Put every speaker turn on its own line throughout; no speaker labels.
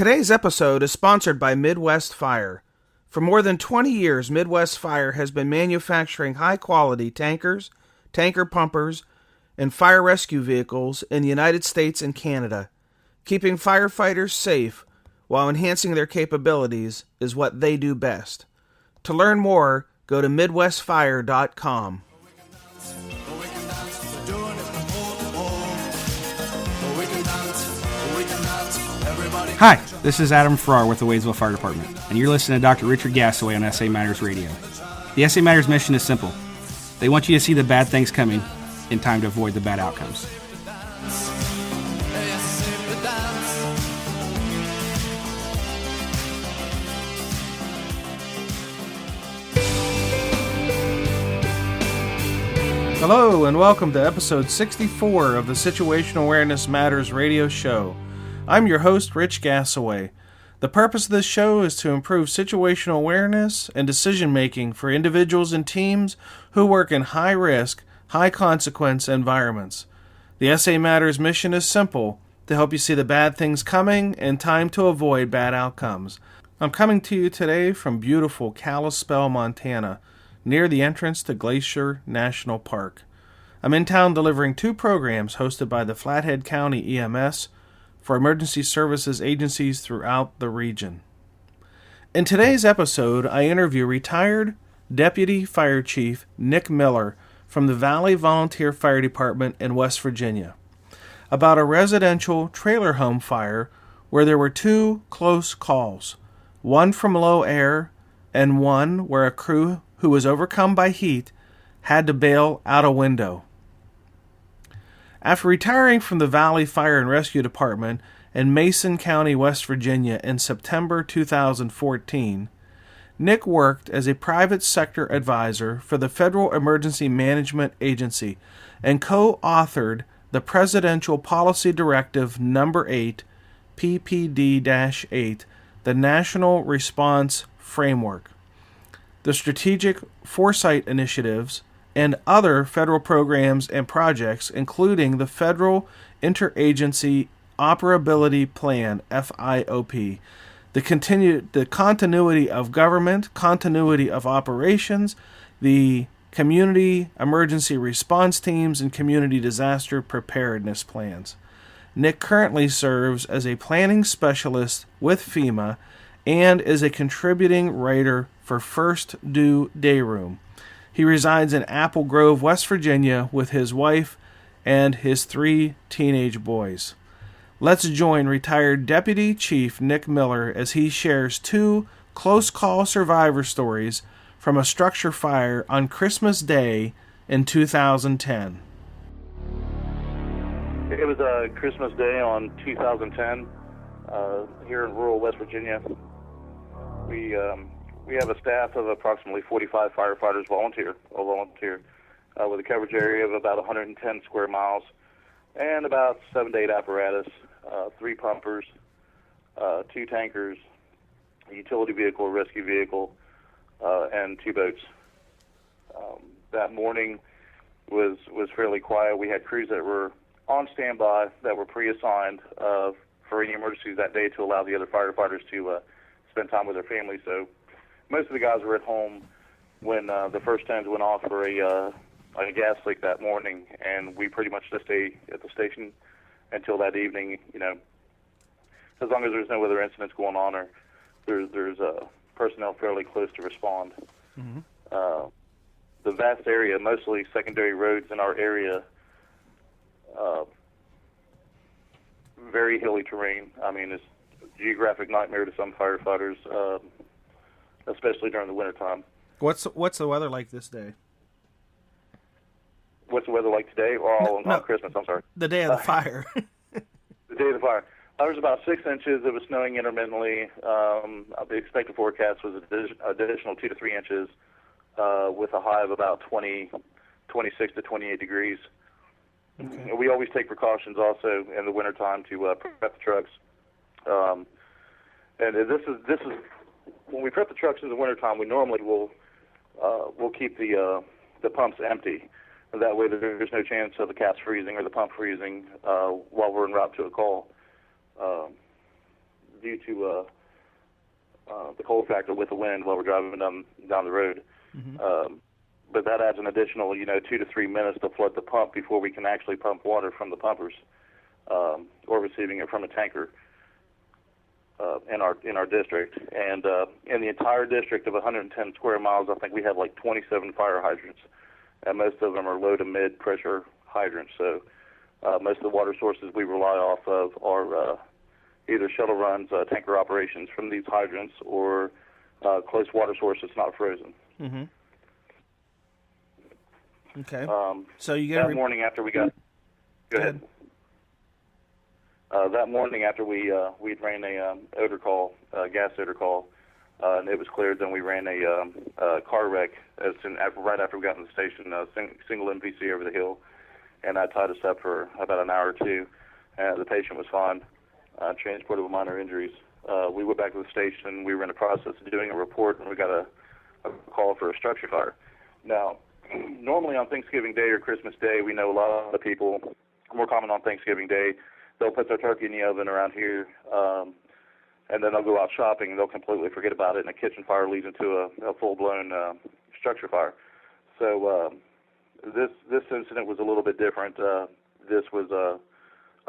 Today's episode is sponsored by Midwest Fire. For more than 20 years, Midwest Fire has been manufacturing high-quality tankers, tanker pumpers, and fire rescue vehicles in the United States and Canada. Keeping firefighters safe while enhancing their capabilities is what they do best. To learn more, go to MidwestFire.com.
Hi, this is Adam Farrar with the Wadesville Fire Department, and you're listening to Dr. Richard Gasaway on SA Matters Radio. The SA Matters mission is simple. They want you to see the bad things coming in time to avoid the bad outcomes.
Hello, and welcome to episode 64 of the Situational Awareness Matters radio show. I'm your host, Rich Gasaway. The purpose of this show is to improve situational awareness and decision-making for individuals and teams who work in high-risk, high-consequence environments. The SA Matters mission is simple, to help you see the bad things coming and time to avoid bad outcomes. I'm coming to you today from beautiful Kalispell, Montana, near the entrance to Glacier National Park. I'm in town delivering two programs hosted by the Flathead County EMS for emergency services agencies throughout the region. In today's episode, I interview retired Deputy Fire Chief Nick Miller from the Valley Volunteer Fire Department in West Virginia about a residential trailer home fire where there were two close calls, one from low air and one where a crew who was overcome by heat had to bail out a window. After retiring from the Valley Fire and Rescue Department in Mason County, West Virginia in September 2014, Nick worked as a private sector advisor for the Federal Emergency Management Agency and co-authored the Presidential Policy Directive No. 8, PPD-8, the National Response Framework, the Strategic Foresight Initiatives, and other federal programs and projects, including the Federal Interagency Operability Plan, FIOP, the continuity of government, continuity of operations, the community emergency response teams, and community disaster preparedness plans. Nick currently serves as a planning specialist with FEMA and is a contributing writer for First Due Day Room. He resides in Apple Grove, West Virginia, with his wife and his 3 teenage boys. Let's join retired Deputy Chief Nick Miller as he shares 2 close call survivor stories from a structure fire on Christmas Day in 2010.
It was a Christmas Day on 2010 here in rural West Virginia. We have a staff of approximately 45 firefighters volunteer with a coverage area of about 110 square miles and about 7 to 8 apparatus, 3 pumpers, 2 tankers, a utility vehicle, a rescue vehicle, and 2 boats. That morning was fairly quiet. We had crews that were on standby that were pre-assigned for any emergencies that day to allow the other firefighters to spend time with their families. So most of the guys were at home when the first tones went off for a gas leak that morning, and we pretty much just stayed at the station until that evening. You know, as long as there's no other incidents going on or there's personnel fairly close to respond. Mm-hmm. The vast area, mostly secondary roads in our area, very hilly terrain. I mean, it's a geographic nightmare to some firefighters. Especially during the wintertime.
What's the weather like this day?
What's the weather like today? Or on Christmas, I'm sorry.
The day of the fire.
The day of the fire. There was about 6 inches. It was snowing intermittently. The expected forecast was additional 2 to 3 inches with a high of about 26 to 28 degrees. Okay. We always take precautions also in the wintertime to prep the trucks. And this is when we prep the trucks in the wintertime, we normally will keep the pumps empty. And that way there's no chance of the caps freezing or the pump freezing while we're en route to a call. due to the cold factor with the wind while we're driving down the road. But that adds an additional, 2 to 3 minutes to flood the pump before we can actually pump water from the pumpers or receiving it from a tanker in our district. And in the entire district of 110 square miles, I think we have like 27 fire hydrants, and most of them are low to mid pressure hydrants. So most of the water sources we rely off of are either shuttle runs, tanker operations from these hydrants, or close water source that's not frozen.
Okay. So you get
that morning after we got. Go ahead. That morning after we ran a odor call, gas odor call, and it was cleared. Then we ran a car wreck right after we got in the station, single MPC over the hill, and that tied us up for about an hour or two. And the patient was fine, transported with minor injuries. We went back to the station. We were in the process of doing a report, and we got a call for a structure fire. Now, normally on Thanksgiving Day or Christmas Day, we know a lot of people, more common on Thanksgiving Day, they'll put their turkey in the oven around here, and then they'll go out shopping, and they'll completely forget about it, and a kitchen fire leads into a full-blown structure fire. So this incident was a little bit different. This was a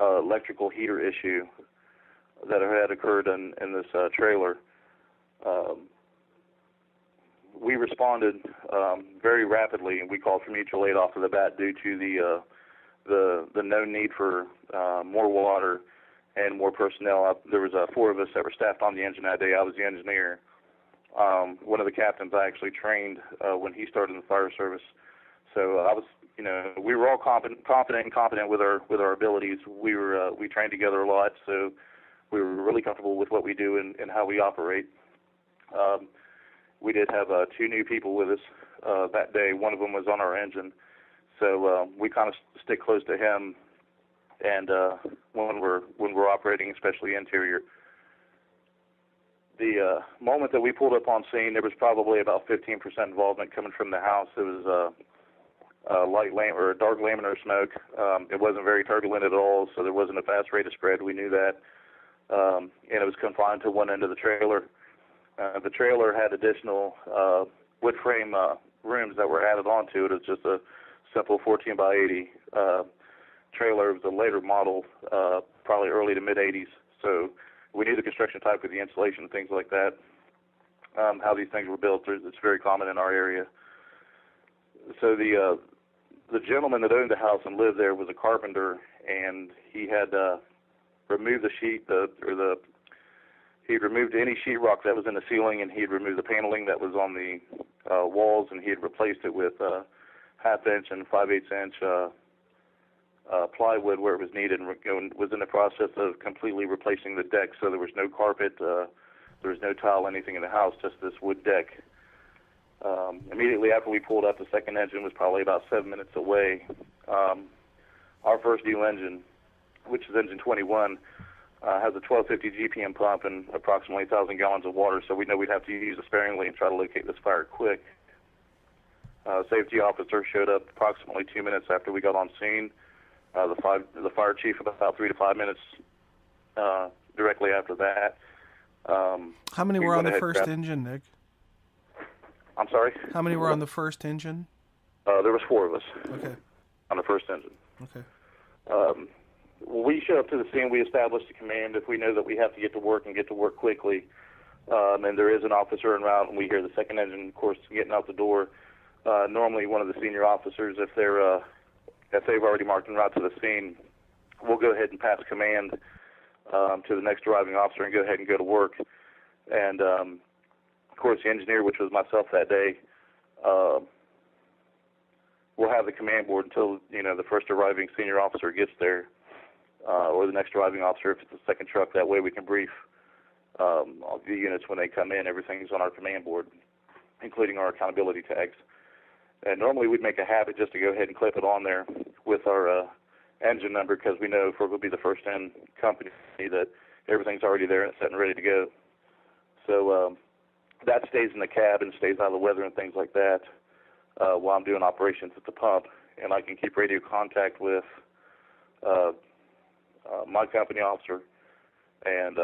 electrical heater issue that had occurred in this trailer. We responded very rapidly, and we called for mutual aid off of the bat due to the known need for more water and more personnel. There was 4 of us that were staffed on the engine that day. I was the engineer. One of the captains I actually trained when he started in the fire service. So I was, we were all confident and competent with our abilities. We trained together a lot, so we were really comfortable with what we do and how we operate. We did have 2 new people with us that day. One of them was on our engine, so we kind of stick close to him. And when we're operating, especially interior, the moment that we pulled up on scene, there was probably about 15% involvement coming from the house. It was dark laminar smoke. It wasn't very turbulent at all, so there wasn't a fast rate of spread. We knew that, and it was confined to one end of the trailer. The trailer had additional wood frame rooms that were added onto it. It's just a simple 14 by 80 trailer. It was a later model, probably early to mid 80s. So we knew the construction type with the insulation and things like that. How these things were built, it's very common in our area. So the gentleman that owned the house and lived there was a carpenter, and he had removed the sheet, he had removed any sheetrock that was in the ceiling, and he had removed the paneling that was on the walls, and he had replaced it with 1/2 inch and 5/8 inch plywood where it was needed, and was in the process of completely replacing the deck. So there was no carpet, there was no tile, anything in the house, just this wood deck. Immediately after we pulled up, the second engine was probably about 7 minutes away. Our first new engine, which is engine 21, has a 1250 GPM pump and approximately 1,000 gallons of water, so we know we'd have to use it sparingly and try to locate this fire quick. Safety officer showed up approximately 2 minutes after we got on scene. The fire chief about 3 to 5 minutes directly after that.
How many were on the first engine, Nick?
I'm sorry?
How many were on the first engine?
There was 4 of us.
Okay.
On the first engine.
Okay.
When we show up to the scene, we establish the command. If we know that we have to get to work and get to work quickly, and there is an officer en route, and we hear the second engine, of course, getting out the door, normally one of the senior officers, if they've already marked en route to the scene, we'll go ahead and pass command to the next arriving officer and go ahead and go to work. And of course, the engineer, which was myself that day, will have the command board until the first arriving senior officer gets there, or the next arriving officer if it's the second truck. That way we can brief all the units when they come in. Everything's on our command board, including our accountability tags. And normally we'd make a habit just to go ahead and clip it on there with our engine number, because we know if we're going to be the first in company that everything's already there and set and ready to go. So that stays in the cab and stays out of the weather and things like that while I'm doing operations at the pump. And I can keep radio contact with my company officer and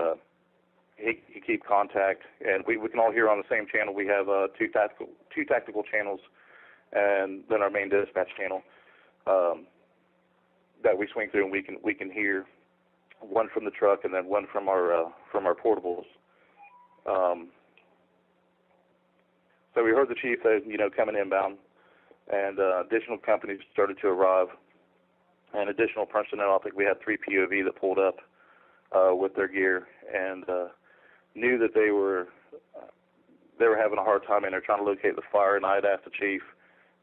he keep contact, and we can all hear on the same channel. We have two tactical channels, and then our main dispatch channel that we swing through, and we can hear one from the truck and then one from our portables. So we heard the chief, coming inbound, and additional companies started to arrive, and additional personnel. I think we had 3 POV that pulled up with their gear, and knew that they were having a hard time in there trying to locate the fire. And I had asked the chief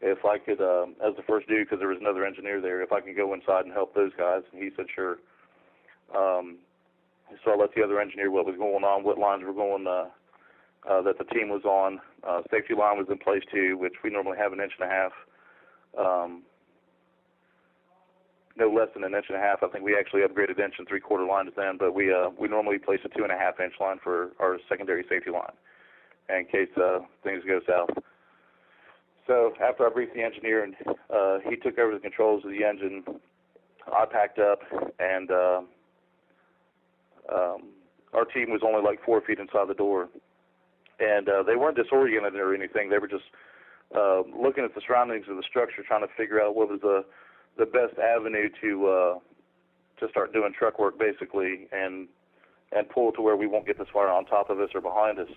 if I could, as the first dude, because there was another engineer there, if I could go inside and help those guys, and he said sure. So I let the other engineer what was going on, what lines were going, that the team was on. Safety line was in place too, which we normally have 1.5 inches. No less than 1.5 inches. I think we actually upgraded 1 3/4 lines then, but we normally place a 2.5 inch line for our secondary safety line in case things go south. So after I briefed the engineer and he took over the controls of the engine, I packed up, and our team was only like 4 feet inside the door. And they weren't disoriented or anything. They were just looking at the surroundings of the structure, trying to figure out what was the best avenue to start doing truck work, basically, and pull to where we won't get this fire on top of us or behind us.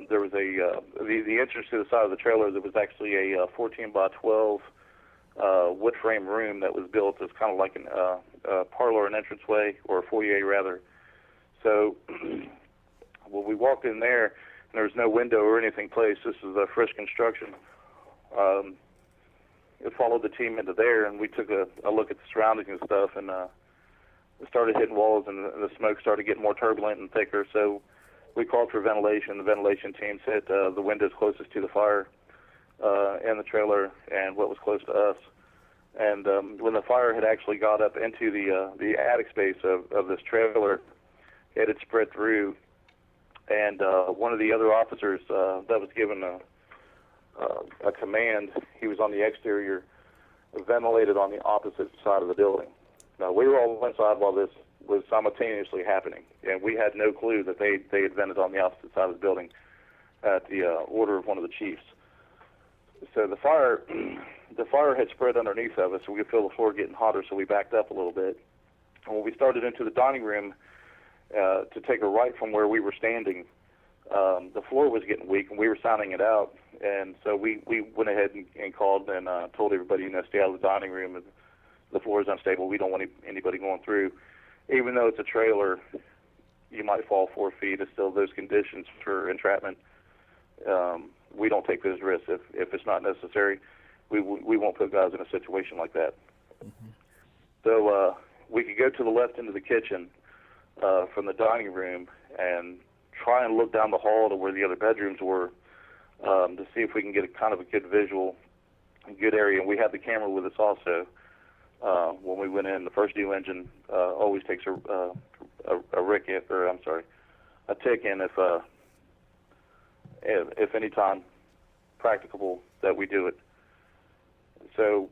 There was the entrance to the side of the trailer. There was actually a 14 by 12 wood frame room that was built as kind of like a parlor and entranceway, or a foyer rather. So when we walked in there, and there was no window or anything placed. This is a fresh construction. It followed the team into there, and we took a look at the surroundings and stuff, and started hitting walls, and the smoke started getting more turbulent and thicker. So we called for ventilation. The ventilation team hit the windows closest to the fire in the trailer and what was close to us. And when the fire had actually got up into the attic space of this trailer, it had spread through. And one of the other officers that was given a command, he was on the exterior, ventilated on the opposite side of the building. Now, we were all inside while this was simultaneously happening, and we had no clue that they had vented on the opposite side of the building at the order of one of the chiefs. So the fire had spread underneath of us, so we could feel the floor getting hotter, so we backed up a little bit. And when we started into the dining room to take a right from where we were standing, the floor was getting weak, and we were sounding it out. And so we went ahead and called and told everybody, stay out of the dining room. And the floor is unstable. We don't want anybody going through. Even though it's a trailer, you might fall 4 feet. It's still those conditions for entrapment. We don't take those risks. If it's not necessary, we won't put guys in a situation like that. Mm-hmm. So we could go to the left into the kitchen from the dining room and try and look down the hall to where the other bedrooms were to see if we can get a good visual, a good area. And we had the camera with us also. When we went in, the first due engine always takes a tick in if any time practicable that we do it. So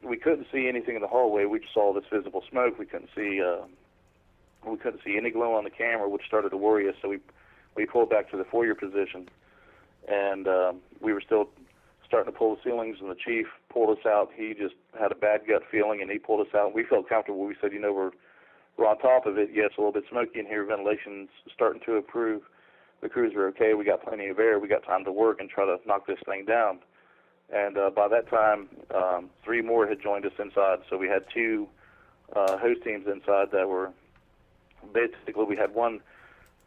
we couldn't see anything in the hallway. We just saw this visible smoke. We couldn't see any glow on the camera, which started to worry us. So we pulled back to the foyer position, and we were still starting to pull the ceilings, and the chief pulled us out. He just had a bad gut feeling, and he pulled us out. We felt comfortable. We said, we're on top of it. Yeah, it's a little bit smoky in here. Ventilation's starting to improve. The crews are okay. We got plenty of air. We got time to work and try to knock this thing down. And by that time, 3 more had joined us inside. So we had 2 host teams inside that were basically, we had one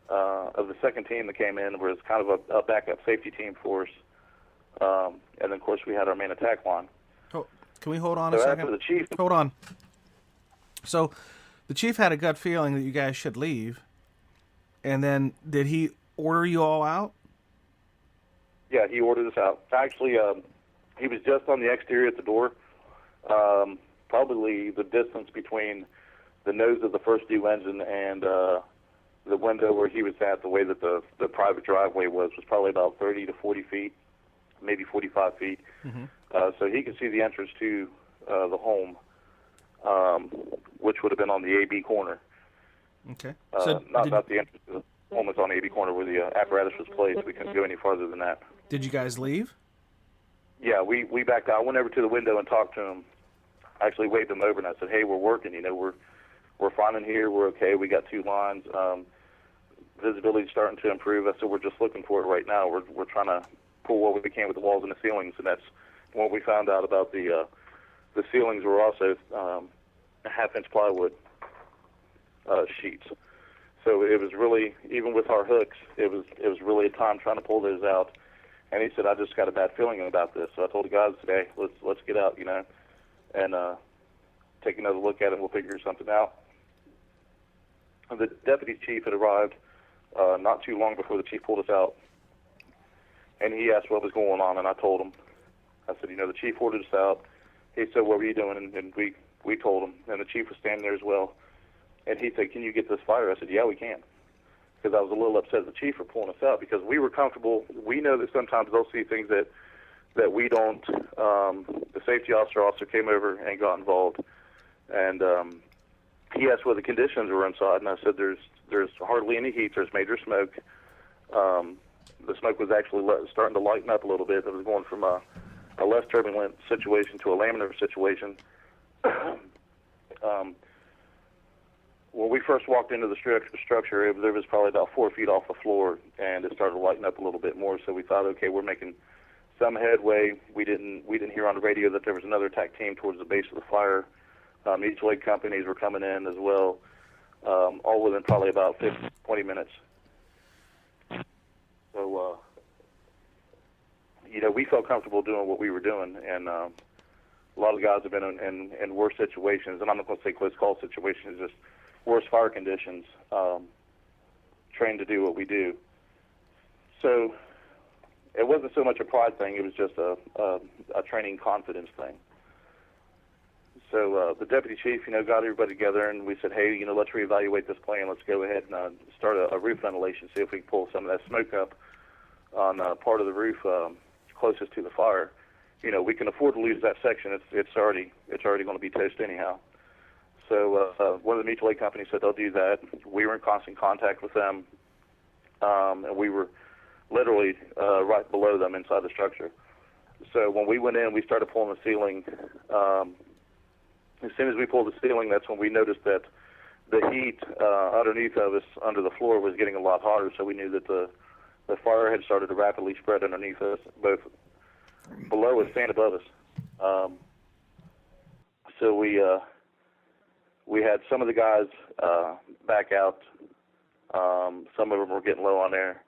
of the second team that came in was kind of a backup safety team for us. And then, of course, we had our main attack line.
Oh, can we hold on a second?
After the chief,
hold on. So the chief had a gut feeling that you guys should leave. And then did he order you all out?
Yeah, he ordered us out. Actually, he was just on the exterior at the door. Probably the distance between the nose of the first due engine and the window where he was at, the way that the private driveway was probably about 30 to 40 feet, maybe 45 feet. Mm-hmm. So he could see the entrance to the home, which would have been on the AB corner.
Okay.
So not the entrance almost on the 80 corner where the apparatus was placed. We couldn't go any farther than that.
Did you guys leave?
Yeah, we backed out. I went over to the window and talked to him. I actually waved him over and I said, "Hey, we're working. You know, we're fine in here. We're okay. We got 2 lines. Visibility's starting to improve." I said, "We're just looking for it right now. We're trying to pull what we can with the walls and the ceilings." And that's what we found out about the ceilings were also a half-inch plywood sheets. So it was really, even with our hooks, it was really a time trying to pull those out. And he said, "I just got a bad feeling about this." So I told the guys today, let's get out, you know, and take another look at it. We'll figure something out. And the deputy chief had arrived not too long before the chief pulled us out, and he asked what was going on, and I told him. I said, "You know, the chief ordered us out." He said, "What were you doing?" And we told him, and the chief was standing there as well. And he said, "Can you get this fire?" I said, "Yeah, we can." Because I was a little upset at the chief for pulling us out, because we were comfortable. We know that sometimes they'll see things that we don't. The safety officer also came over and got involved, and he asked what the conditions were inside, and I said, "There's hardly any heat. There's major smoke. The smoke was actually starting to lighten up a little bit. It was going from a less turbulent situation to a laminar situation." When we first walked into the structure, there was probably about 4 feet off the floor, and it started to lighten up a little bit more. So we thought, okay, we're making some headway. We didn't hear on the radio that there was another attack team towards the base of the fire. Mutual aid companies were coming in as well, all within probably about 20 minutes. So, you know, we felt comfortable doing what we were doing, and a lot of guys have been in worse situations, and I'm not going to say close call situations, just worse fire conditions, trained to do what we do. So it wasn't so much a pride thing, it was just a training confidence thing. So the deputy chief, you know, got everybody together, and we said, "Hey, you know, let's reevaluate this plan. Let's go ahead and start a roof ventilation, see if we can pull some of that smoke up on part of the roof closest to the fire. You know, we can afford to lose that section. It's already going to be toast anyhow." So one of the mutual aid companies said they'll do that. We were in constant contact with them, and we were literally right below them inside the structure. So when we went in, we started pulling the ceiling. As soon as we pulled the ceiling, that's when we noticed that the heat underneath of us, under the floor, was getting a lot hotter. So we knew that the fire had started to rapidly spread underneath us, both below us and above us. So we had some of the guys back out. Some of them were getting low on air,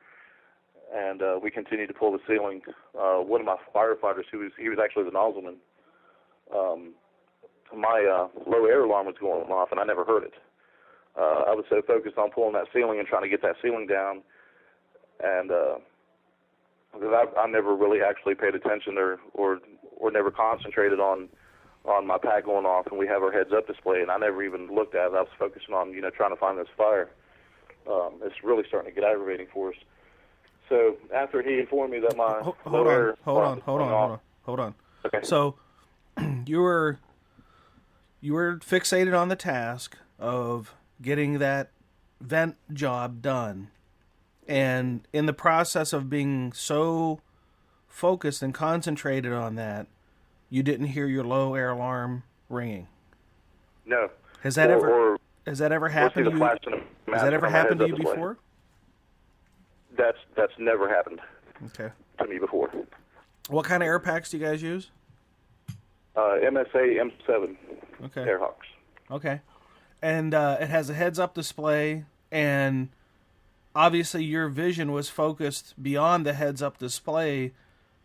and we continued to pull the ceiling. One of my firefighters, he was actually the nozzleman. My low air alarm was going off, and I never heard it. I was so focused on pulling that ceiling and trying to get that ceiling down, and because I never really actually paid attention or never concentrated on my pack going off, and we have our heads-up display, and I never even looked at it. I was focusing on, you know, trying to find this fire. It's really starting to get aggravating for us. So after he informed me that my
hold on. Okay. So you were fixated on the task of getting that vent job done, and in the process of being so focused and concentrated on that, you didn't hear your low air alarm ringing.
No.
Has that ever happened to you? Has that ever happened to you before?
That's never happened.
Okay.
To me before.
What kind of air packs do you guys use?
MSA M7.
Okay.
Airhawks.
Okay. And it has a heads-up display, and obviously your vision was focused beyond the heads-up display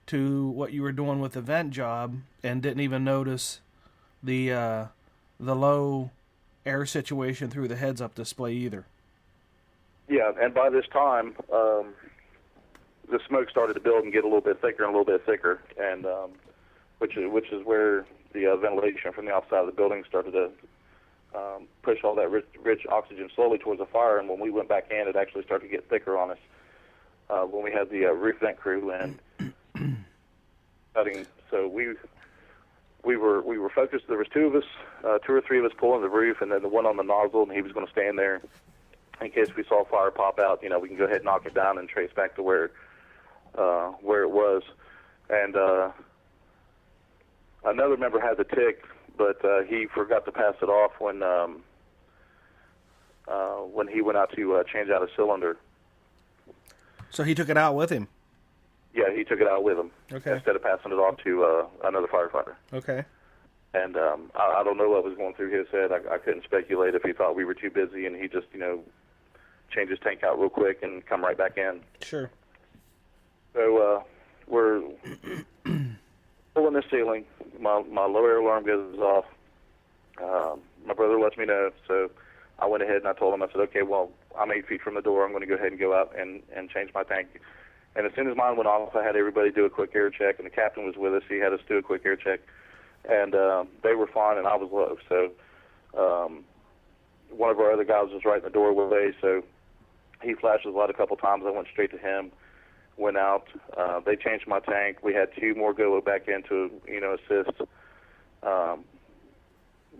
to what you were doing with the vent job, and didn't even notice the low air situation through the heads-up display either. Yeah,
and by this time, the smoke started to build and get a little bit thicker and a little bit thicker, and which is where the ventilation from the outside of the building started to push all that rich oxygen slowly towards the fire. And when we went back in, it actually started to get thicker on us when we had the roof vent crew and cutting. So we were focused. There was two or three of us pulling the roof, and then the one on the nozzle, and he was going to stand there in case we saw fire pop out, we can go ahead and knock it down and trace back to where it was. And another member had the tick, but he forgot to pass it off when he went out to change out a cylinder.
So he took it out with him?
Yeah, he took it out with him.
Okay.
Instead of passing it off to another firefighter.
Okay.
And I don't know what was going through his head. I couldn't speculate if he thought we were too busy and he just, change his tank out real quick and come right back in.
Sure.
So we're pulling the ceiling. My low air alarm goes off. My brother lets me know, so I went ahead and I told him, I said, okay, well, I'm 8 feet from the door. I'm going to go ahead and go out and change my tank. And as soon as mine went off, I had everybody do a quick air check, and the captain was with us. He had us do a quick air check. And they were fine, and I was low. So one of our other guys was right in the doorway, so he flashed his light a couple times. I went straight to him, went out. They changed my tank. We had 2 more go back in to, assist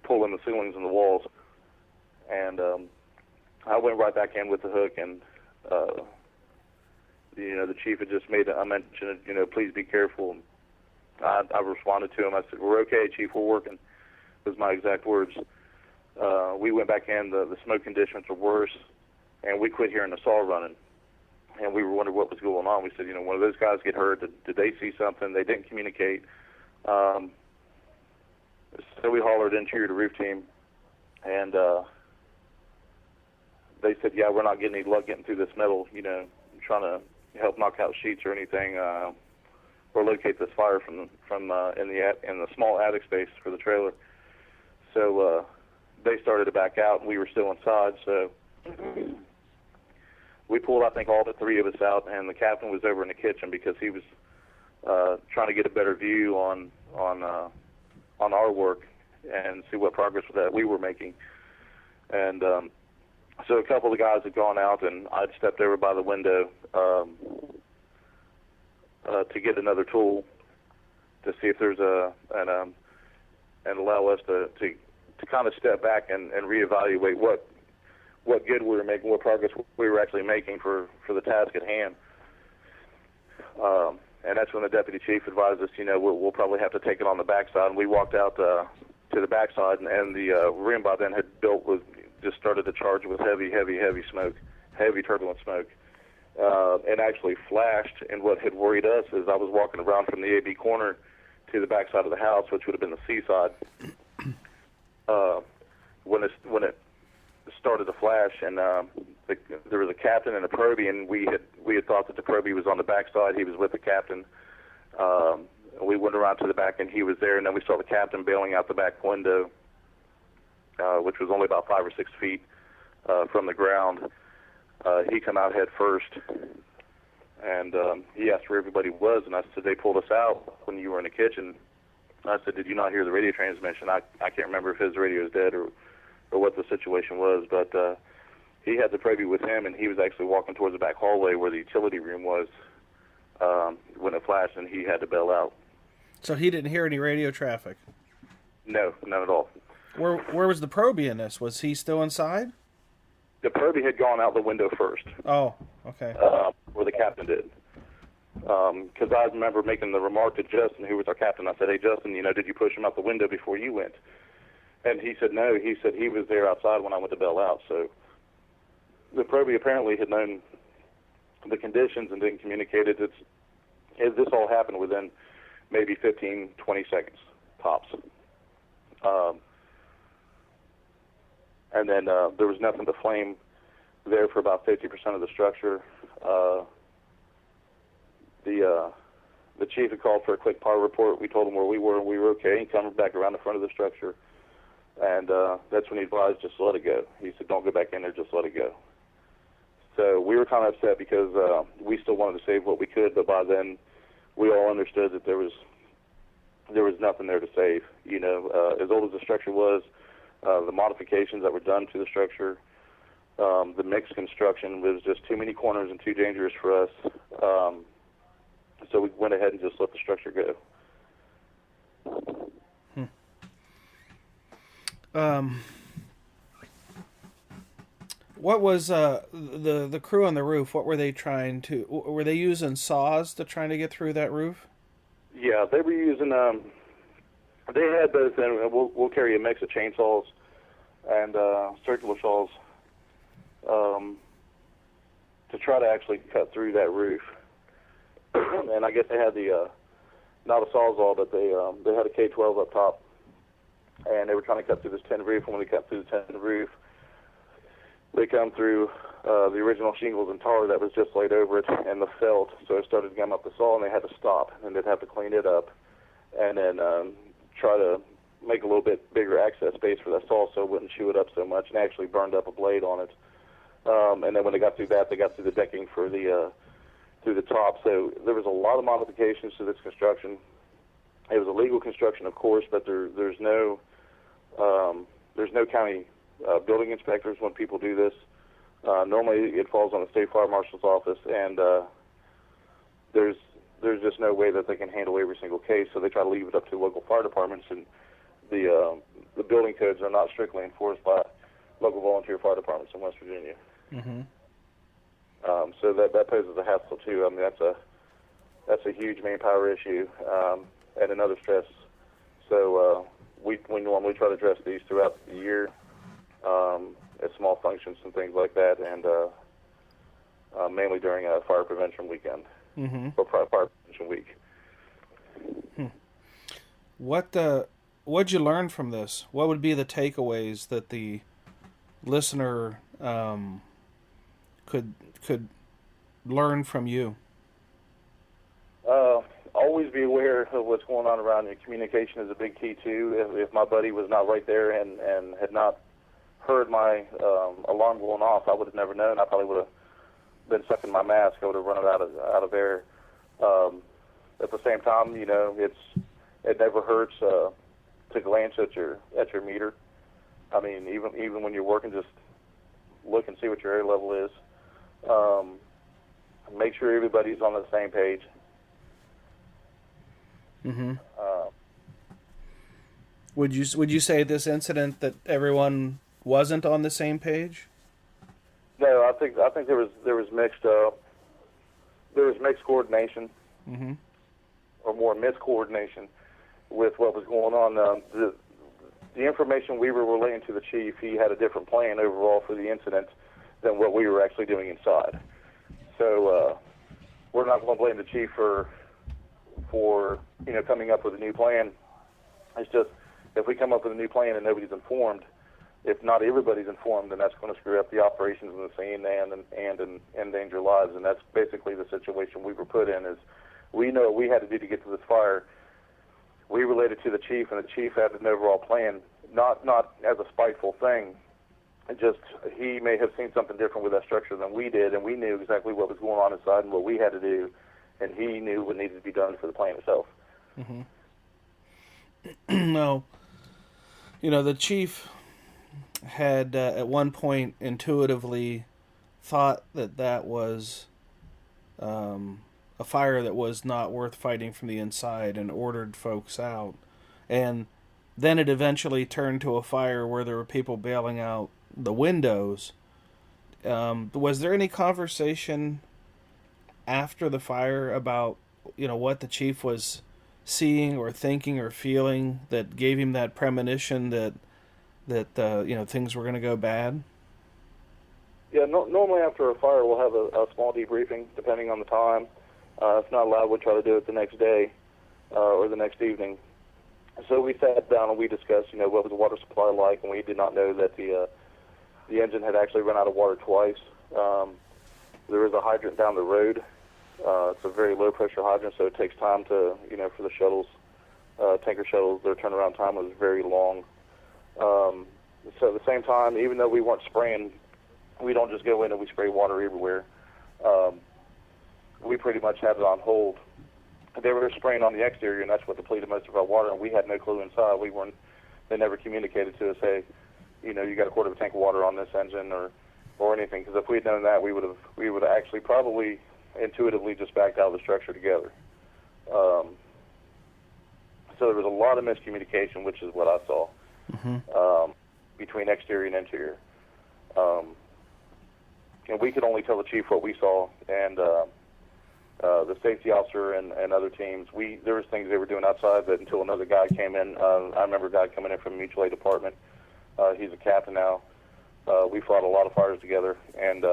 pulling the ceilings and the walls. And I went right back in with the hook, and the chief had just made a mention of, please be careful. I responded to him. I said, we're okay, Chief, we're working. Was my exact words. We went back in. The smoke conditions were worse, and we quit hearing the saw running. And we were wondering what was going on. We said, one of those guys get hurt. Did they see something? They didn't communicate. So we hollered interior to roof team, and they said, yeah, we're not getting any luck getting through this metal, trying to help knock out sheets or anything. Or locate this fire from in the small attic space for the trailer. So they started to back out, and we were still inside. So we pulled, I think, all but 3 of us out, and the captain was over in the kitchen because he was trying to get a better view on our work and see what progress that we were making. And so a couple of the guys had gone out, and I'd stepped over by the window. To get another tool to see if there's and allow us to kind of step back and reevaluate what good we were making, what progress we were actually making for the task at hand. And that's when the deputy chief advised us, we'll probably have to take it on the backside. And we walked out to the backside, and the room by then had just started to charge with heavy smoke, heavy turbulent smoke. And actually flashed, and what had worried us is I was walking around from the AB corner to the back side of the house, which would have been the C side, when it started to flash, and there was a captain and a Probie, and we had thought that the Probie was on the back side. He was with the captain. We went around to the back, and he was there, and then we saw the captain bailing out the back window, which was only about 5 or 6 feet from the ground. He come out head first, and he asked where everybody was, and I said, they pulled us out when you were in the kitchen. I said, did you not hear the radio transmission? I can't remember if his radio is dead or what the situation was, but he had the Probie with him, and he was actually walking towards the back hallway where the utility room was when it flashed, and he had to bail out.
So he didn't hear any radio traffic?
No, none at all.
Where was the Probie in this? Was he still inside?
The Probie had gone out the window first.
Oh, okay.
Where the captain did. Because I remember making the remark to Justin, who was our captain. I said, hey, Justin, did you push him out the window before you went? And he said, no. He said he was there outside when I went to bail out. So the Probie apparently had known the conditions and didn't communicate it. This all happened within maybe 15, 20 seconds, tops. And then there was nothing to flame there for about 50% of the structure. The chief had called for a quick power report. We told him where we were, and we were okay. He came back around the front of the structure, and that's when he advised, just let it go. He said, don't go back in there, just let it go. So we were kind of upset because we still wanted to save what we could, but by then we all understood that there was nothing there to save. As old as the structure was, the modifications that were done to the structure, the mixed construction was just too many corners and too dangerous for us. So we went ahead and just let the structure go.
What was the crew on the roof? What were they trying to? Were they using saws to try to get through that roof?
Yeah, they were using. They had both, and we'll carry a mix of chainsaws and circular saws to try to actually cut through that roof. And I guess they had the not a sawzall, but they had a K-12 up top, and they were trying to cut through this tin roof. And when they cut through the tin roof, they come through the original shingles and tar that was just laid over it and the felt, so it started to gum up the saw, and they had to stop, and they'd have to clean it up, and then try to make a little bit bigger access space for that saw so it wouldn't chew it up so much, and actually burned up a blade on it. And then when they got through that, they got through the decking for the through the top. So there was a lot of modifications to this construction. It was a legal construction, of course, but there's no county building inspectors when people do this. Normally it falls on the state fire marshal's office, and there's just no way that they can handle every single case, so they try to leave it up to local fire departments, and the building codes are not strictly enforced by local volunteer fire departments in West Virginia.
Mm-hmm.
So that poses a hassle too. I mean, that's a huge manpower issue and another stress. So we normally try to address these throughout the year at small functions and things like that, and mainly during a fire prevention weekend.
Mm-hmm.
Or fire prevention week.
What'd you learn from this? What would be the takeaways that the listener could learn from you?
Always be aware of what's going on around you. Communication is a big key too. If my buddy was not right there and had not heard my alarm going off, I would have never known. I probably would have been sucking my mask. I would have run it out of air. At the same time, you know, it never hurts to glance at your meter. I mean, even when you're working, just look and see what your air level is. Make sure everybody's on the same page.
Mm-hmm. Would you say this incident that everyone wasn't on the same page?
No, I think there was mixed coordination,
mm-hmm.
or more miscoordination with what was going on. The information we were relaying to the chief, he had a different plan overall for the incident than what we were actually doing inside. So we're not going to blame the chief for coming up with a new plan. It's just if we come up with a new plan and nobody's informed, if not everybody's informed, then that's going to screw up the operations in the scene and endanger lives. And that's basically the situation we were put in. Is we know what we had to do to get to this fire. We related to the chief, and the chief had an overall plan, not as a spiteful thing. Just he may have seen something different with that structure than we did, and we knew exactly what was going on inside and what we had to do, and he knew what needed to be done for the plan itself.
Mm-hmm. No, the chief had at one point intuitively thought that was a fire that was not worth fighting from the inside and ordered folks out. And then it eventually turned to a fire where there were people bailing out the windows. Was there any conversation after the fire about, what the chief was seeing or thinking or feeling that gave him that premonition that things were going to go bad?
Yeah, normally after a fire we'll have a small debriefing, depending on the time. If not allowed, we'll try to do it the next day or the next evening. So we sat down and we discussed, what was the water supply like, and we did not know that the engine had actually run out of water twice. There is a hydrant down the road. It's a very low pressure hydrant, so it takes time to, for the shuttles, tanker shuttles, their turnaround time was very long. So at the same time, even though we weren't spraying, we don't just go in and we spray water everywhere. We pretty much had it on hold. They were spraying on the exterior, and that's what depleted most of our water, and we had no clue inside. They never communicated to us, hey, you got a quarter of a tank of water on this engine or anything, because if we had known that, we would have actually probably intuitively just backed out of the structure together. So there was a lot of miscommunication, which is what I saw,
mm-hmm.
Between exterior and interior. and we could only tell the chief what we saw, and the safety officer and other teams, there was things they were doing outside that until another guy came in. I remember a guy coming in from the mutual aid department. He's a captain now. We fought a lot of fires together, and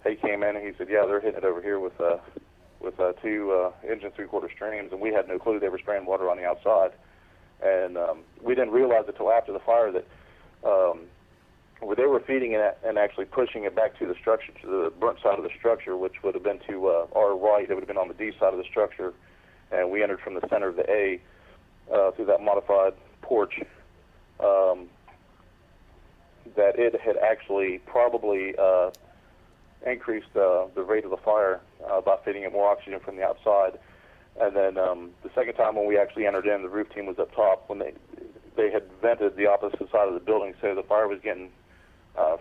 he came in and he said, yeah, they're hitting it over here with two engine three-quarter streams, and we had no clue they were spraying water on the outside. And we didn't realize it until after the fire that where they were feeding it and actually pushing it back to the structure, to the burnt side of the structure, which would have been to our right. It would have been on the D side of the structure, and we entered from the center of the A through that modified porch. That it had actually probably increased the rate of the fire by feeding it more oxygen from the outside. And then the second time when we actually entered in, the roof team was up top when they had vented the opposite side of the building, so the fire was getting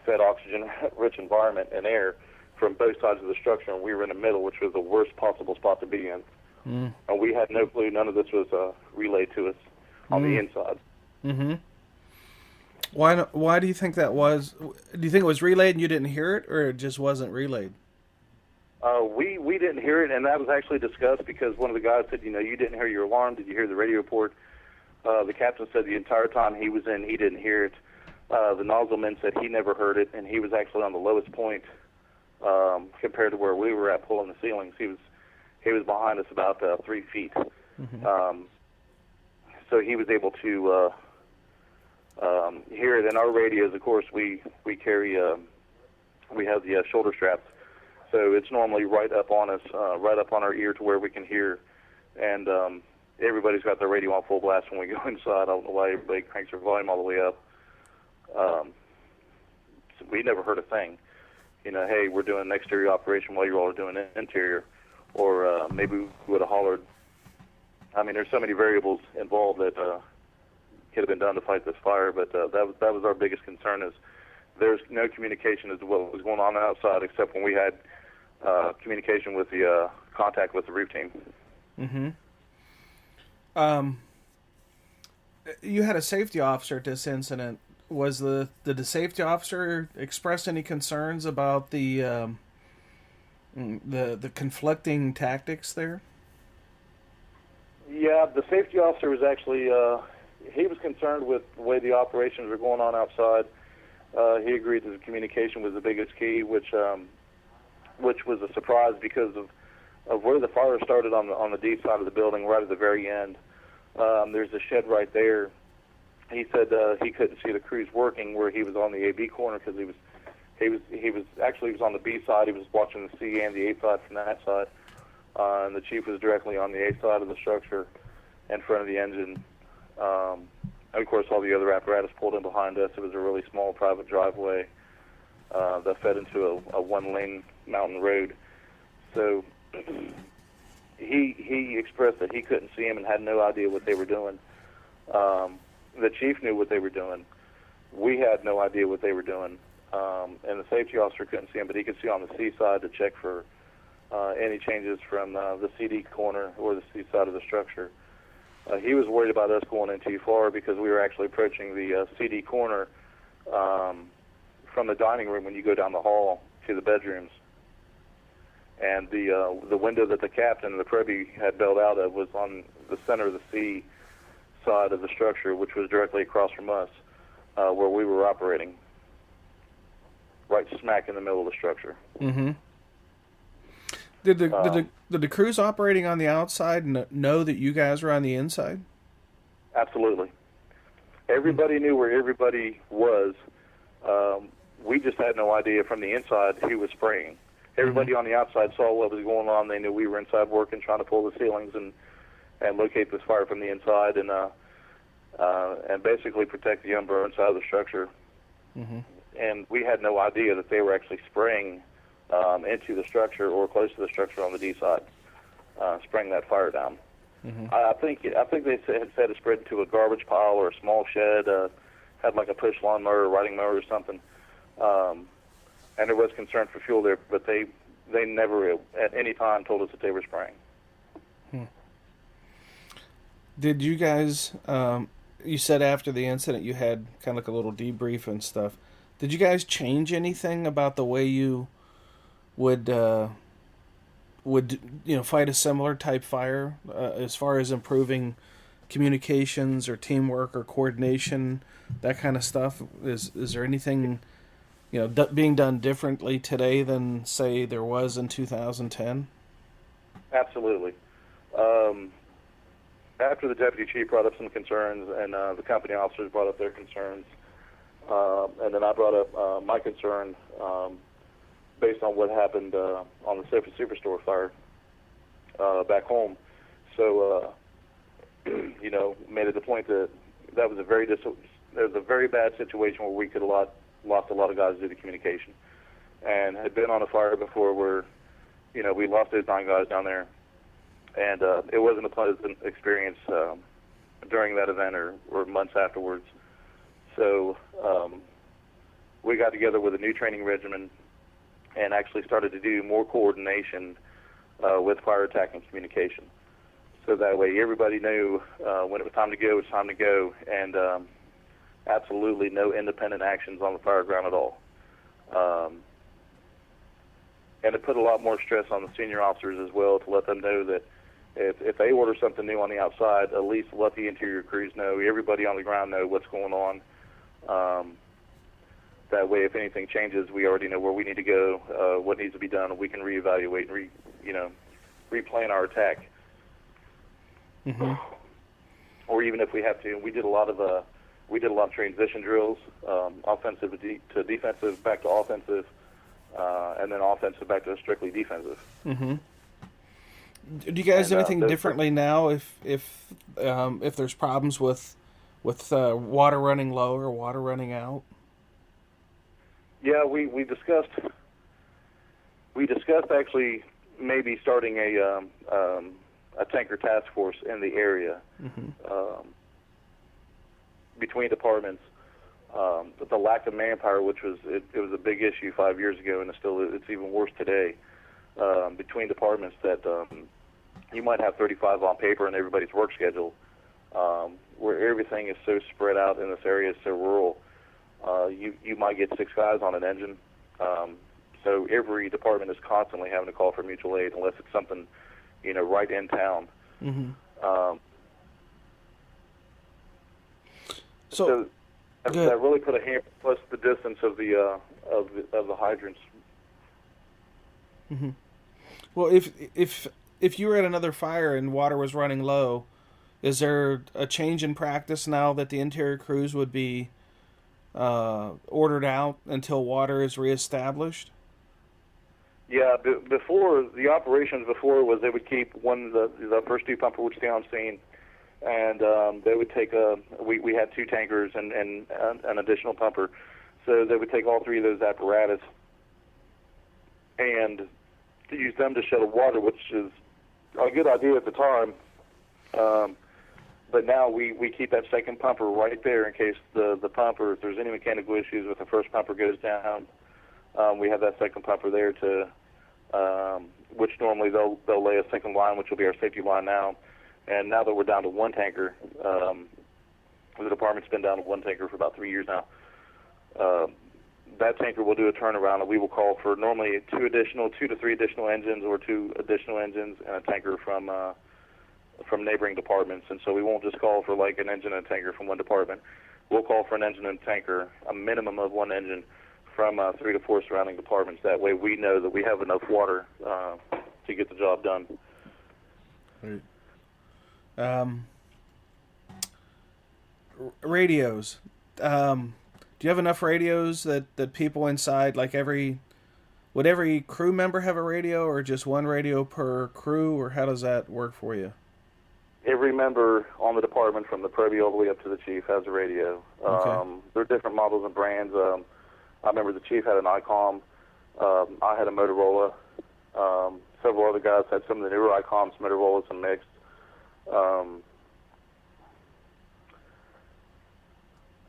fed oxygen-rich environment and air from both sides of the structure, and we were in the middle, which was the worst possible spot to be in. And we had no clue. None of this was relayed to us on the inside.
Mm-hmm. Why do you think that was? Do you think it was relayed and you didn't hear it, or it just wasn't relayed?
We didn't hear it, and that was actually discussed because one of the guys said, you didn't hear your alarm. Did you hear the radio report? The captain said the entire time he was in, he didn't hear it. The nozzleman said he never heard it, and he was actually on the lowest point compared to where we were at pulling the ceilings. He was behind us about 3 feet. Mm-hmm. So he was able to hear it. And our radios, of course, we carry, we have the shoulder straps. So it's normally right up on us, right up on our ear to where we can hear. And everybody's got their radio on full blast when we go inside. I don't know why everybody cranks their volume all the way up. So we never heard a thing. Hey, we're doing an exterior operation while you all are doing an interior. Or maybe we would have hollered. I mean, there's so many variables involved that could have been done to fight this fire, but that was our biggest concern is there's no communication as to what was going on outside except when we had communication with the contact with the roof team.
Mm-hmm. You had a safety officer at this incident. Did the safety officer express any concerns about the conflicting tactics there?
Yeah, the safety officer was actually he was concerned with the way the operations were going on outside. He agreed that the communication was the biggest key, which was a surprise because of where the fire started on the D side of the building, right at the very end. There's a shed right there. He said he couldn't see the crews working where he was on the AB corner because he was on the B side. He was watching the C and the A side from that side, and the chief was directly on the A side of the structure, in front of the engine. And of course, all the other apparatus pulled in behind us. It was a really small private driveway that fed into a one-lane mountain road. So he expressed that he couldn't see him and had no idea what they were doing. The chief knew what they were doing. We had no idea what they were doing. And the safety officer couldn't see him, but he could see on the C side to check for any changes from the CD corner or the C side of the structure. He was worried about us going in too far because we were actually approaching the CD corner from the dining room when you go down the hall to the bedrooms. And the window that the captain and the Probie had bailed out of was on the center of the C side of the structure, which was directly across from us, where we were operating, right smack in the middle of the structure.
Mm-hmm. Did the crews operating on the outside know that you guys were on the inside?
Absolutely. Everybody knew where everybody was. We just had no idea from the inside who was spraying. Everybody on the outside saw what was going on. They knew we were inside working, trying to pull the ceilings and locate this fire from the inside and basically protect the unburned side of the structure. Mm-hmm. And we had no idea that they were actually spraying into the structure or close to the structure on the D side, spraying that fire down. Mm-hmm. I think they had said it spread to a garbage pile or a small shed, had like a push lawnmower or riding mower or something. And there was concern for fuel there, but they never at any time told us that they were spraying.
Did you guys, you said after the incident you had kind of like a little debrief and stuff. Did you guys change anything about the way you would fight a similar type fire as far as improving communications or teamwork or coordination, that kind of stuff? Is there anything being done differently today than say there was in 2010?
Absolutely. After the deputy chief brought up some concerns, and the company officers brought up their concerns, and then I brought up my concern based on what happened on the Sophie Superstore fire back home. So, made it the point that was a very bad situation where we could have lost a lot of guys due to communication, and had been on a fire before where, we lost those 9 guys down there, and it wasn't a pleasant experience during that event or months afterwards. So we got together with a new training regimen and actually started to do more coordination with fire attack and communication. So that way everybody knew when it was time to go, it was time to go, and absolutely no independent actions on the fire ground at all. And it put a lot more stress on the senior officers as well to let them know that if they order something new on the outside, at least let the interior crews know, everybody on the ground know what's going on. That way, if anything changes, we already know where we need to go, what needs to be done, and we can reevaluate and replan our attack.
Mm-hmm.
Or even if we have to, we did a lot of transition drills, offensive to defensive, back to offensive, and then offensive back to strictly defensive.
Mm-hmm. Do you guys do anything differently now if there's problems with water running low or water running out?
Yeah, we discussed actually maybe starting a tanker task force in the area.
Mm-hmm.
Between departments. But the lack of manpower, which was a big issue 5 years ago, and it's even worse today. Between departments, that you might have 35 on paper in everybody's work schedule, where everything is so spread out in this area, is so rural. You might get 6 guys on an engine, so every department is constantly having to call for mutual aid unless it's something, right in town.
Mm-hmm.
So that really put a hamper, plus the distance of the hydrants.
Mm-hmm. Well, if you were at another fire and water was running low, is there a change in practice now that the interior crews would be ordered out until water is reestablished?
Yeah, before the operations was they would keep the first 2 pumper would stay on scene, and they would take we had 2 tankers and an additional pumper, so they would take all 3 of those apparatus and to use them to shuttle water, which is a good idea at the time. But now we keep that second pumper right there in case the pumper, if there's any mechanical issues with the first pumper goes down, we have that second pumper there to, which normally they'll lay a second line, which will be our safety line now. And now that we're down to 1 tanker, the department's been down to 1 tanker for about 3 years now. That tanker will do a turnaround, and we will call for normally 2 to 3 additional engines, or 2 additional engines and a tanker from neighboring departments. And so we won't just call for like an engine and a tanker from 1 department. We'll call for an engine and tanker, a minimum of 1 engine, from 3 to 4 surrounding departments. That way we know that we have enough water to get the job done.
Right. Radios. Do you have enough radios that people inside, like would every crew member have a radio, or just 1 radio per crew, or how does that work for you?
Every member on the department, from the Probie all the way up to the chief, has a radio.
Okay.
There are different models and brands. I remember the chief had an ICOM. I had a Motorola. Several other guys had some of the newer ICOMs, Motorola's, and mixed.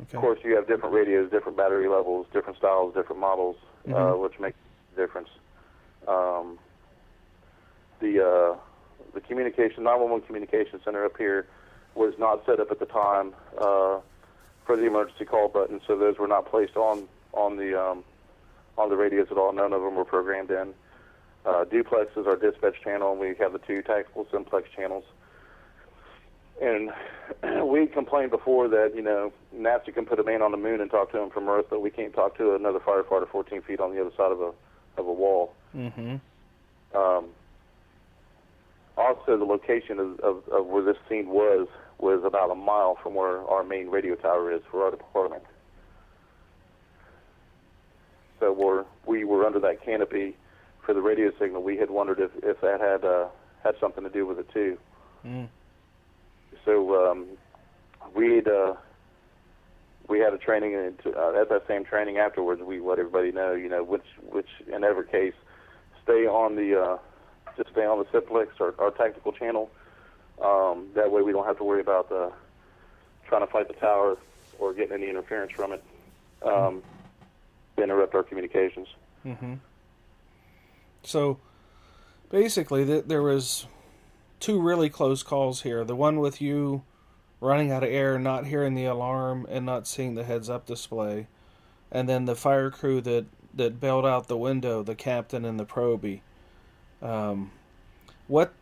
Okay.
Of course, you have different radios, different battery levels, different styles, different models, which makes a difference. The communication, 911 communication center up here was not set up at the time for the emergency call button, so those were not placed on the radios at all. None of them were programmed in. Duplex is our dispatch channel, and we have the 2 tactical simplex channels. And we complained before that, NASA can put a man on the moon and talk to him from Earth, but we can't talk to another firefighter 14 feet on the other side of a wall.
Mm-hmm.
Also, the location of where this scene was about a mile from where our main radio tower is for our department. So we were under that canopy for the radio signal. We had wondered if that had something to do with it too.
Mm.
So we had a training, and at that same training afterwards, we let everybody know, which in every case, stay on the simplex, our tactical channel. That way we don't have to worry about trying to fight the tower or getting any interference from it to interrupt our communications.
Mm-hmm. So basically, there was 2 really close calls here. The one with you running out of air, not hearing the alarm, and not seeing the heads-up display. And then the fire crew that bailed out the window, the captain and the Probie. What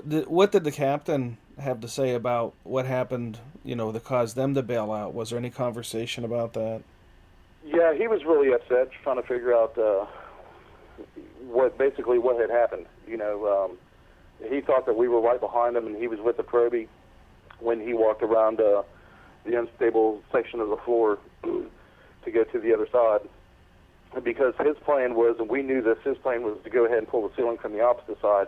did the captain have to say about what happened, that caused them to bail out? Was there any conversation about that?
Yeah, he was really upset, trying to figure out what had happened. He thought that we were right behind him, and he was with the Probie when he walked around the unstable section of the floor to go to the other side. Because his plan was, and we knew this, his plan was to go ahead and pull the ceiling from the opposite side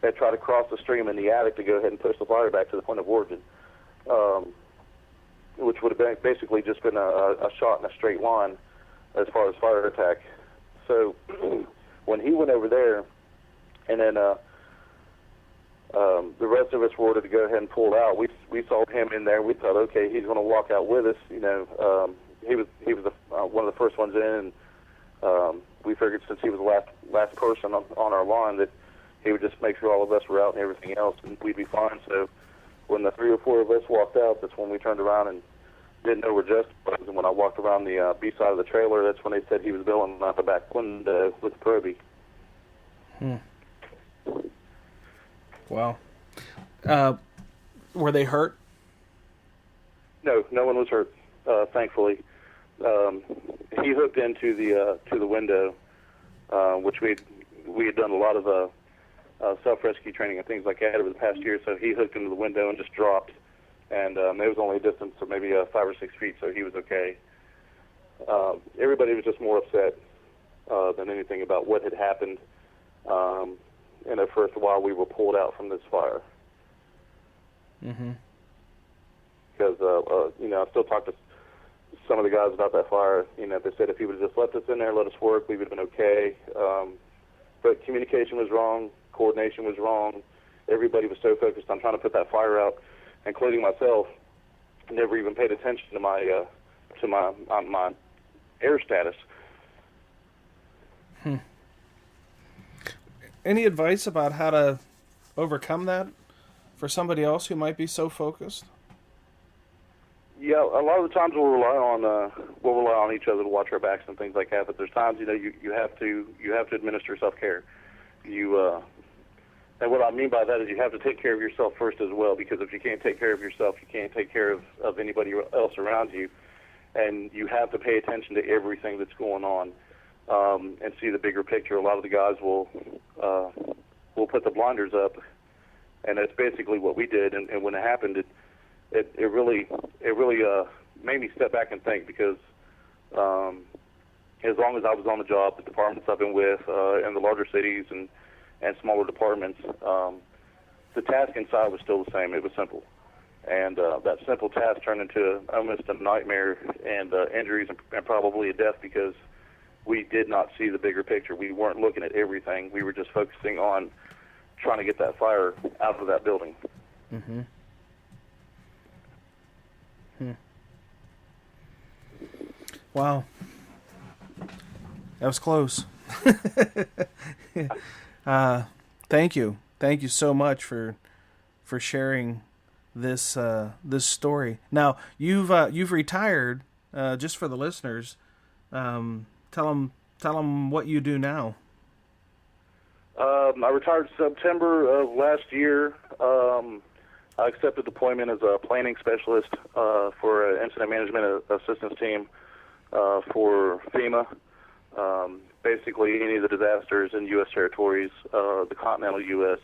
and try to cross the stream in the attic to go ahead and push the fire back to the point of origin, which would have basically just been a shot in a straight line as far as fire attack. So when he went over there, and then the rest of us were ordered to go ahead and pull out, we saw him in there. We thought, okay, he's going to walk out with us. He was one of the first ones in, and we figured since he was the last person on our line that he would just make sure all of us were out and everything else, and we'd be fine. So when the 3 or 4 of us walked out, that's when we turned around and didn't know where Justin was. And when I walked around the B side of the trailer, that's when they said he was bailing out the back window with the Probie.
Wow. Were they hurt?
No one was hurt, thankfully. He hooked into the window, which we had done a lot of self-rescue training and things like that over the past year. So he hooked into the window and just dropped, and it was only a distance of maybe 5 or 6 feet, so he was okay. Everybody was just more upset than anything about what had happened. In the first while we were pulled out from this fire.
Mm-hmm.
Because I still talk to some of the guys about that fire. They said if he would have just left us in there, let us work, we would have been okay. But communication was wrong, coordination was wrong. Everybody was so focused on trying to put that fire out, including myself. Never even paid attention to my air status.
Any advice about how to overcome that for somebody else who might be so focused?
Yeah, a lot of the times we'll rely on each other to watch our backs and things like that. But there's times you have to administer self-care. And what I mean by that is you have to take care of yourself first as well. Because if you can't take care of yourself, you can't take care of anybody else around you. And you have to pay attention to everything that's going on. And see the bigger picture. A lot of the guys will put the blinders up, and that's basically what we did. And when it happened, it really made me step back and think, because as long as I was on the job, the departments I've been with, in the larger cities and smaller departments, the task inside was still the same. It was simple, and that simple task turned into almost a nightmare and injuries and probably a death, because we did not see the bigger picture. We weren't looking at everything. We were just focusing on trying to get that fire out of that building.
Mm-hmm. Wow. That was close. Thank you. Thank you so much for sharing this this story. Now, you've retired, just for the listeners. Tell them what you do now.
I retired September of last year. I accepted deployment as a planning specialist for an incident management assistance team for FEMA. Basically, any of the disasters in U.S. territories, the continental U.S.,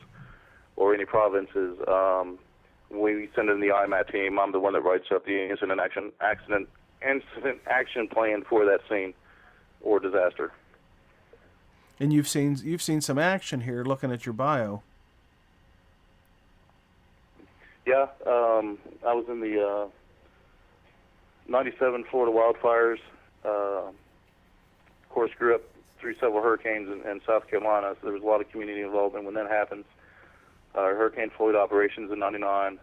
or any provinces, we send in the IMAT team. I'm the one that writes up the incident action plan for that scene or disaster.
And you've seen some action here. Looking at your bio.
Yeah, I was in the 97 Florida wildfires. Of course, grew up through several hurricanes in South Carolina, so there was a lot of community involvement when that happens. Hurricane Floyd operations in 99.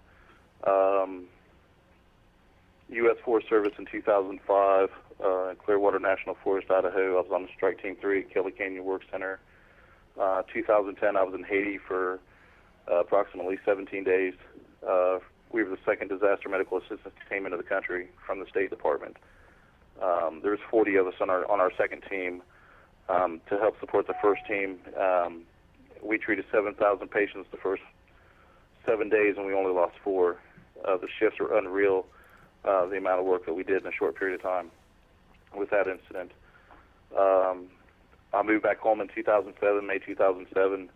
U.S. Forest Service in 2005, in Clearwater National Forest, Idaho. I was on the Strike Team 3 at Kelly Canyon Work Center. 2010, I was in Haiti for approximately 17 days. We were the second disaster medical assistance team into the country from the State Department. There was 40 of us on our second team to help support the first team. We treated 7,000 patients the first 7 days, and we only lost 4. The shifts were unreal, the amount of work that we did in a short period of time with that incident. I moved back home in 2007, May 2007,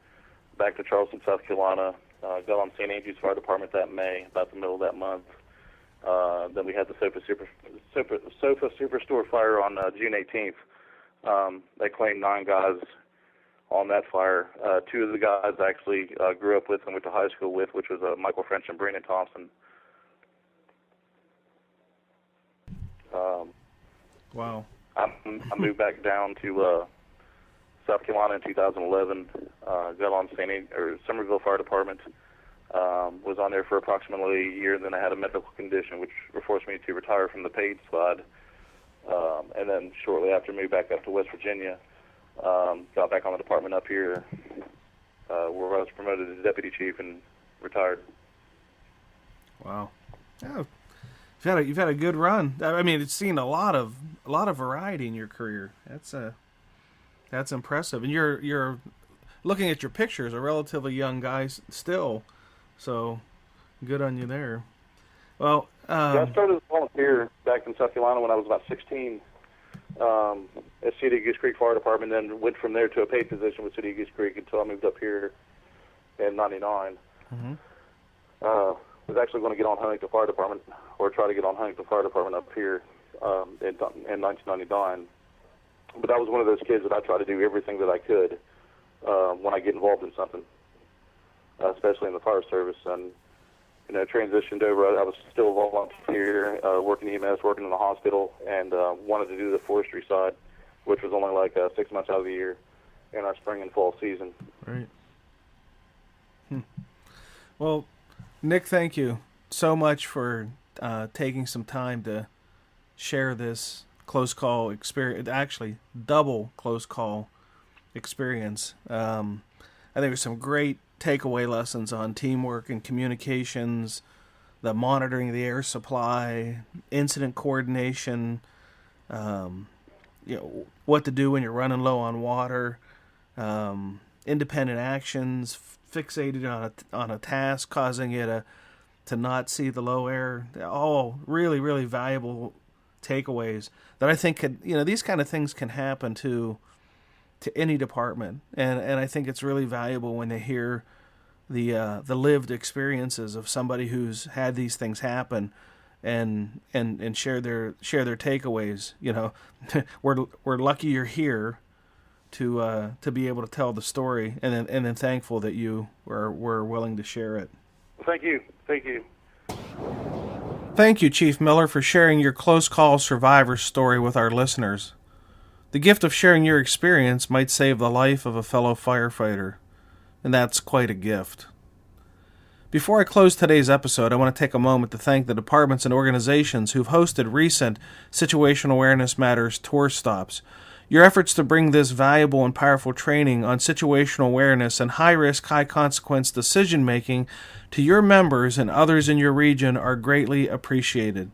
back to Charleston, South Carolina. Got on St. Andrews Fire Department that May, about the middle of that month. Then we had the Sofa Superstore fire on June 18th. They claimed 9 guys on that fire. 2 of the guys I actually grew up with and went to high school with, which was Michael French and Brandon Thompson.
Wow.
I moved back down to South Carolina in 2011. Got on Somerville Fire Department. Was on there for approximately a year, and then I had a medical condition which forced me to retire from the paid squad. And then shortly after, moved back up to West Virginia. Got back on the department up here, where I was promoted to deputy chief and retired.
Wow. Yeah. You've had a good run. I mean, it's seen a lot of variety in your career. That's impressive. And you're looking at your pictures, a relatively young guy still. So good on you there. Well,
yeah, I started as a volunteer back in South Carolina when I was about 16 at City of Goose Creek Fire Department, then went from there to a paid position with City of Goose Creek until I moved up here in 99.
Mm-hmm.
Was actually going to get on Huntington Fire Department, or try to get on Huntington Fire Department up here in 1999. But I was one of those kids that I try to do everything that I could when I get involved in something, especially in the fire service. And transitioned over. I was still a volunteer, working EMS, working in the hospital, and wanted to do the forestry side, which was only like 6 months out of the year in our spring and fall season.
Right. Well, Nick, thank you so much for taking some time to share this close call experience, actually double close call experience. I think there's some great takeaway lessons on teamwork and communications, the monitoring of the air supply, incident coordination, what to do when you're running low on water, independent actions, fixated on a task, causing you to not see the low air. All really, really valuable takeaways that I think these kind of things can happen to any department, and I think it's really valuable when they hear the lived experiences of somebody who's had these things happen, and share their takeaways. We're lucky you're here to be able to tell the story, and then thankful that you were willing to share it.
Thank you.
Thank you, Chief Miller, for sharing your close call survivor story with our listeners. The gift of sharing your experience might save the life of a fellow firefighter, and that's quite a gift. Before I close today's episode, I want to take a moment to thank the departments and organizations who've hosted recent Situational Awareness Matters tour stops. Your efforts to bring this valuable and powerful training on situational awareness and high-risk, high-consequence decision-making to your members and others in your region are greatly appreciated.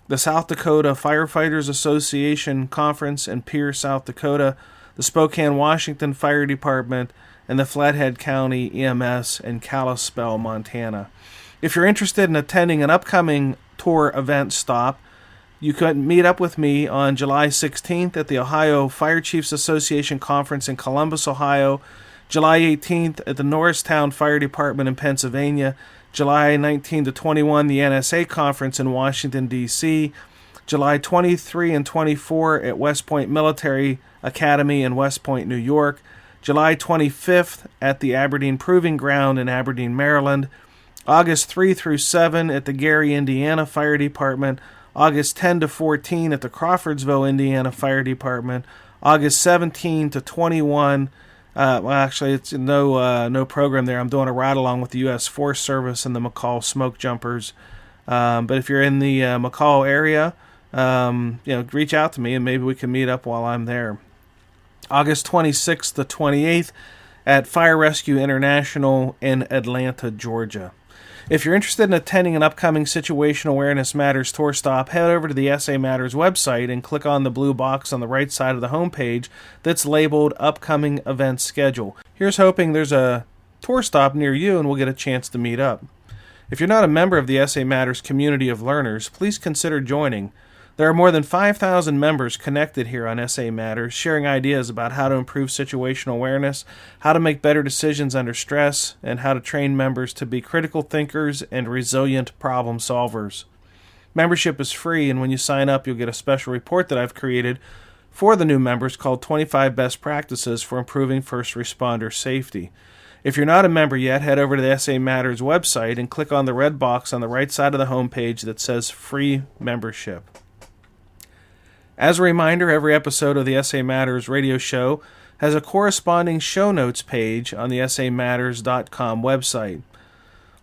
The South Dakota Firefighters Association Conference in Pierre, South Dakota, the Spokane, Washington Fire Department, and the Flathead County EMS in Kalispell, Montana. If you're interested in attending an upcoming tour event stop, you could meet up with me on July 16th at the Ohio Fire Chiefs Association Conference in Columbus, Ohio, July 18th at the Norristown Fire Department in Pennsylvania, July 19 to 21, the NSA Conference in Washington, D.C., July 23 and 24 at West Point Military Academy in West Point, New York, July 25th at the Aberdeen Proving Ground in Aberdeen, Maryland, August 3 through 7 at the Gary, Indiana Fire Department, August 10 to 14 at the Crawfordsville, Indiana Fire Department, August 17 to 21. Actually, it's no program there. I'm doing a ride along with the U.S. Forest Service and the McCall Smoke Jumpers. But if you're in the McCall area, reach out to me and maybe we can meet up while I'm there. August 26th to 28th at Fire Rescue International in Atlanta, Georgia. If you're interested in attending an upcoming Situational Awareness Matters tour stop, head over to the SA Matters website and click on the blue box on the right side of the homepage that's labeled Upcoming Event Schedule. Here's hoping there's a tour stop near you and we'll get a chance to meet up. If you're not a member of the SA Matters community of learners, please consider joining. There are more than 5,000 members connected here on SA Matters, sharing ideas about how to improve situational awareness, how to make better decisions under stress, and how to train members to be critical thinkers and resilient problem solvers. Membership is free, and when you sign up, you'll get a special report that I've created for the new members called 25 Best Practices for Improving First Responder Safety. If you're not a member yet, head over to the SA Matters website and click on the red box on the right side of the homepage that says Free Membership. As a reminder, every episode of the SA Matters radio show has a corresponding show notes page on the samatters.com website.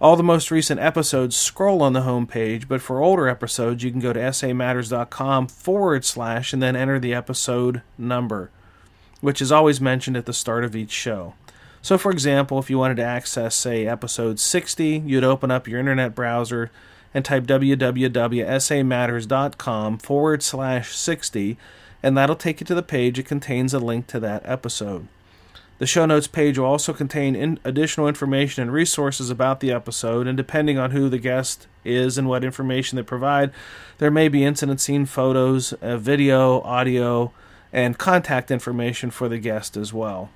All the most recent episodes scroll on the homepage, but for older episodes, you can go to samatters.com / and then enter the episode number, which is always mentioned at the start of each show. So, for example, if you wanted to access, say, episode 60, you'd open up your internet browser and type www.samatters.com / 60, and that'll take you to the page that contains a link to that episode. The show notes page will also contain additional information and resources about the episode, and depending on who the guest is and what information they provide, there may be incident scene photos, video, audio, and contact information for the guest as well.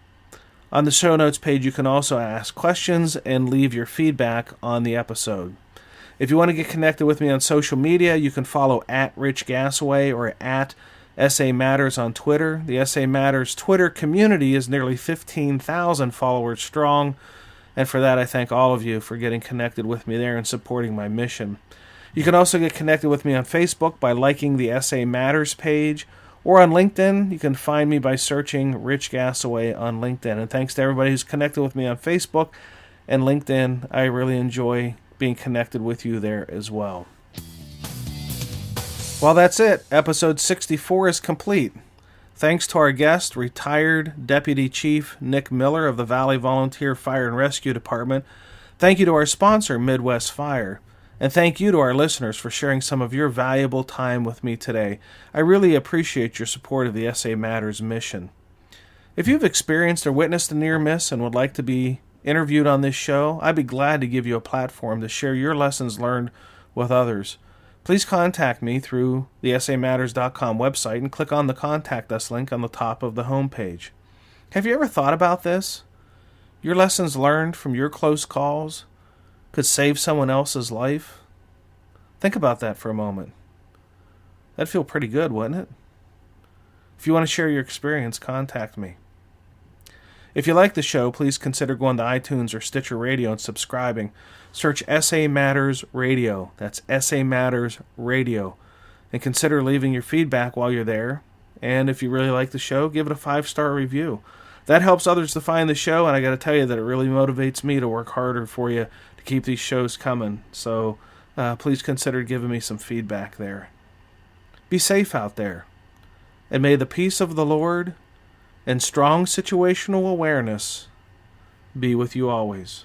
On the show notes page, you can also ask questions and leave your feedback on the episode. If you want to get connected with me on social media, you can follow at Rich Gasaway or at SA Matters on Twitter. The SA Matters Twitter community is nearly 15,000 followers strong, and for that I thank all of you for getting connected with me there and supporting my mission. You can also get connected with me on Facebook by liking the SA Matters page, or on LinkedIn. You can find me by searching Rich Gasaway on LinkedIn. And thanks to everybody who's connected with me on Facebook and LinkedIn. I really enjoy being connected with you there as well. Well, that's it. Episode 64 is complete. Thanks to our guest, retired Deputy Chief Nick Miller of the Valley Volunteer Fire and Rescue Department. Thank you to our sponsor, Midwest Fire. And thank you to our listeners for sharing some of your valuable time with me today. I really appreciate your support of the SA Matters mission. If you've experienced or witnessed a near miss and would like to be interviewed on this show, I'd be glad to give you a platform to share your lessons learned with others. Please contact me through the samatters.com website and click on the Contact Us link on the top of the homepage. Have you ever thought about this? Your lessons learned from your close calls could save someone else's life? Think about that for a moment. That'd feel pretty good, wouldn't it? If you want to share your experience, contact me. If you like the show, please consider going to iTunes or Stitcher Radio and subscribing. Search SA Matters Radio. That's SA Matters Radio. And consider leaving your feedback while you're there. And if you really like the show, give it a 5-star review. That helps others to find the show, and I got to tell you that it really motivates me to work harder for you to keep these shows coming. So please consider giving me some feedback there. Be safe out there. And may the peace of the Lord and strong situational awareness be with you always.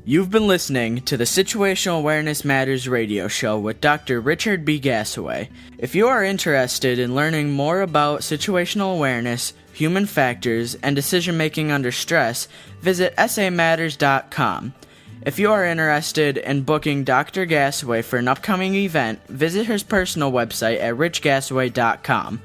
You've been listening to the Situational Awareness Matters radio show with Dr. Richard B. Gasaway. If you are interested in learning more about situational awareness, human factors, and decision-making under stress, visit samatters.com. If you are interested in booking Dr. Gasaway for an upcoming event, visit his personal website at richgasaway.com.